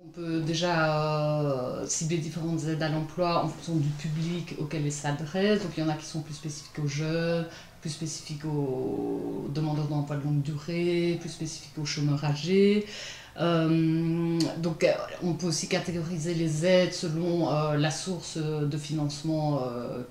On peut déjà cibler différentes aides à l'emploi en fonction du public auquel elles s'adressent. Donc il y en a qui sont plus spécifiques aux jeunes, plus spécifiques aux demandeurs d'emploi de longue durée, plus spécifiques aux chômeurs âgés. Donc on peut aussi catégoriser les aides selon la source de financement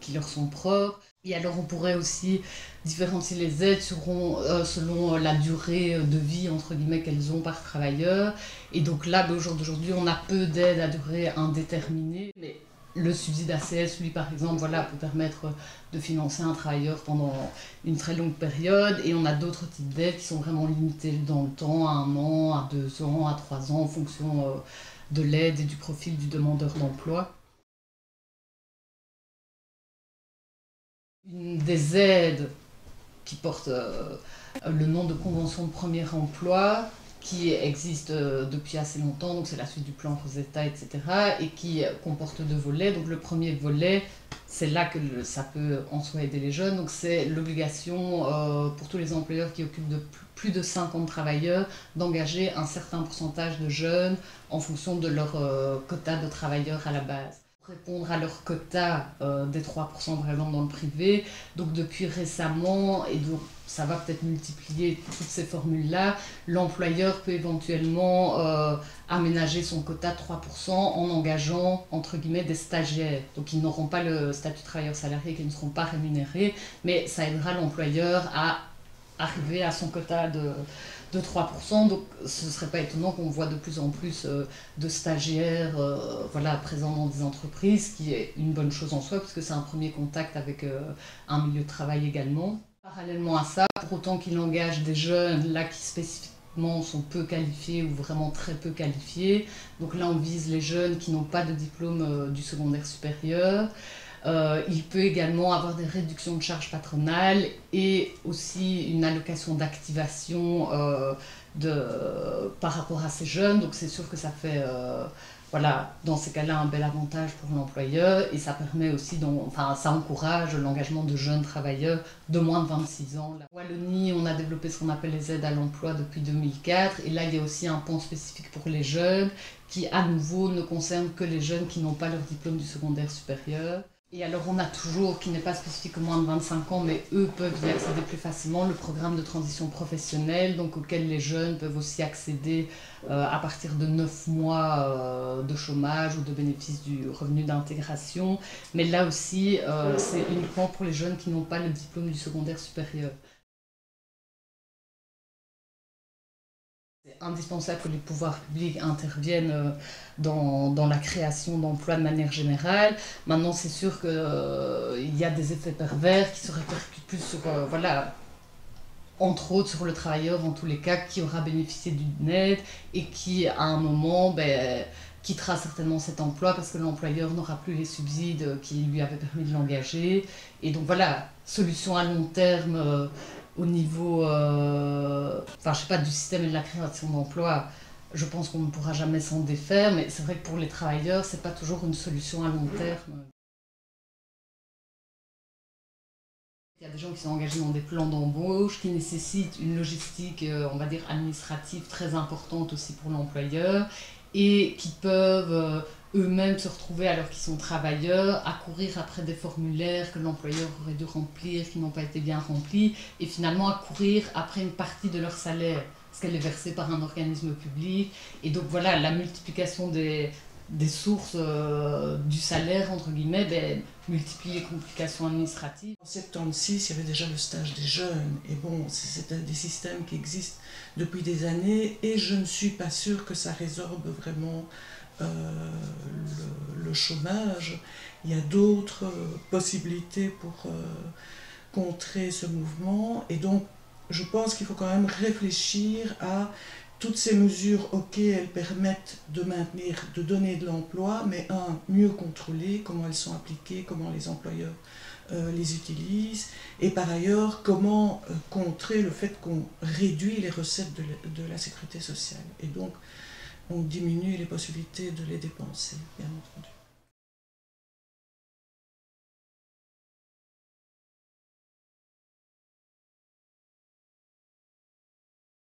qui leur sont propres. Et alors on pourrait aussi différencier les aides selon la durée de vie entre guillemets qu'elles ont par travailleur. Et donc là, au jour d'aujourd'hui, on a peu d'aides à durée indéterminée. Mais le subside ACS, lui par exemple, voilà, peut permettre de financer un travailleur pendant une très longue période. Et on a d'autres types d'aides qui sont vraiment limitées dans le temps, à 1 an, à 2 ans, à 3 ans, en fonction de l'aide et du profil du demandeur d'emploi. Une des aides qui porte le nom de convention de premier emploi, qui existe depuis assez longtemps, donc c'est la suite du plan Rosetta, etc., et qui comporte 2 volets. Donc le premier volet, c'est là que ça peut en soi aider les jeunes, donc c'est l'obligation pour tous les employeurs qui occupent de plus de 50 travailleurs d'engager un certain pourcentage de jeunes en fonction de leur quota de travailleurs à la base. Répondre à leur quota des 3% par exemple dans le privé. Donc depuis récemment, et donc ça va peut-être multiplier toutes ces formules-là, l'employeur peut éventuellement aménager son quota de 3% en engageant entre guillemets des stagiaires. Donc ils n'auront pas le statut de travailleur salarié, qui ne seront pas rémunérés, mais ça aidera l'employeur à arriver à son quota de 3%. Donc ce ne serait pas étonnant qu'on voit de plus en plus de stagiaires voilà, présents dans des entreprises, ce qui est une bonne chose en soi, parce que c'est un premier contact avec un milieu de travail également. Parallèlement à ça, pour autant qu'il engage des jeunes là qui spécifiquement sont peu qualifiés ou vraiment très peu qualifiés, donc là on vise les jeunes qui n'ont pas de diplôme du secondaire supérieur. Il peut également avoir des réductions de charges patronales et aussi une allocation d'activation par rapport à ces jeunes. Donc c'est sûr que ça fait, voilà, dans ces cas-là, un bel avantage pour l'employeur, et ça permet aussi, enfin ça encourage l'engagement de jeunes travailleurs de moins de 26 ans. En Wallonie, on a développé ce qu'on appelle les aides à l'emploi depuis 2004, et là il y a aussi un pan spécifique pour les jeunes qui à nouveau ne concerne que les jeunes qui n'ont pas leur diplôme du secondaire supérieur. Et alors on a toujours, qui n'est pas spécifique aux moins de 25 ans, mais eux peuvent y accéder plus facilement, le programme de transition professionnelle, donc auquel les jeunes peuvent aussi accéder à partir de 9 mois de chômage ou de bénéfice du revenu d'intégration. Mais là aussi, c'est uniquement pour les jeunes qui n'ont pas le diplôme du secondaire supérieur. C'est indispensable que les pouvoirs publics interviennent dans la création d'emplois de manière générale. Maintenant, c'est sûr qu'il y a des effets pervers qui se répercutent plus sur, voilà, entre autres sur le travailleur, en tous les cas, qui aura bénéficié d'une aide et qui, à un moment, quittera certainement cet emploi parce que l'employeur n'aura plus les subsides qui lui avaient permis de l'engager. Et donc voilà, solution à long terme au niveau enfin, je sais pas, du système et de la création d'emplois. Je pense qu'on ne pourra jamais s'en défaire, mais c'est vrai que pour les travailleurs, c'est pas toujours une solution à long terme. Il y a des gens qui sont engagés dans des plans d'embauche qui nécessitent une logistique, on va dire, administrative très importante aussi pour l'employeur, et qui peuvent eux-mêmes se retrouver, alors qu'ils sont travailleurs, à courir après des formulaires que l'employeur aurait dû remplir, qui n'ont pas été bien remplis, et finalement à courir après une partie de leur salaire, parce qu'elle est versée par un organisme public. Et donc voilà, la multiplication des sources du salaire, entre guillemets, multiplie les complications administratives. En 76, il y avait déjà le stage des jeunes, et bon, c'est des systèmes qui existent depuis des années, et je ne suis pas sûre que ça résorbe vraiment le chômage. Il y a d'autres possibilités pour contrer ce mouvement, et donc je pense qu'il faut quand même réfléchir à toutes ces mesures. Ok, elles permettent de maintenir, de donner de l'emploi, mais mieux contrôler comment elles sont appliquées, comment les employeurs les utilisent, et par ailleurs, comment contrer le fait qu'on réduit les recettes de la sécurité sociale, et donc on diminue les possibilités de les dépenser, bien entendu.